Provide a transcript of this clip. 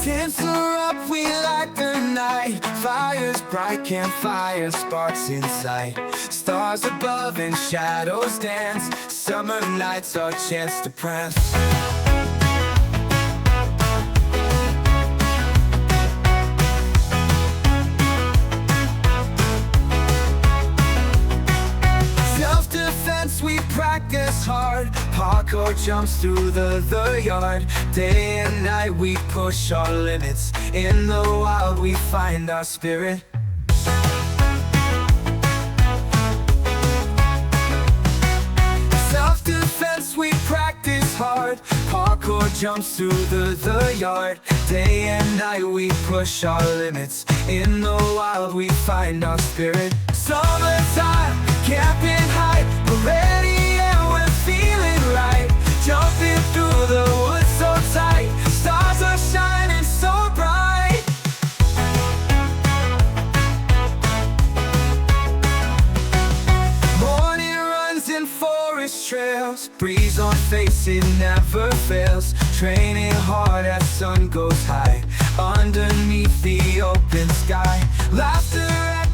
Tents are up, we light the night. Fires bright, campfire sparks in sight. Stars above and shadows dance. Summer nights our chance to prance. Self-defense we practice hard. Parkour jumps through the yard. Day and night we push our limits. In the wild we find our spirit. Self-defense we practice hard. Parkour jumps through the yard. Day and night we push our limits. In the wild we find our spirit. Summertime, camping high. We're ready and we're feeling right. Jumping through the woods so tight. Stars are shining so bright. Morning runs in forest trails. Breeze on face, it never fails. Training hard as sun goes high. Underneath the open sky. Laughter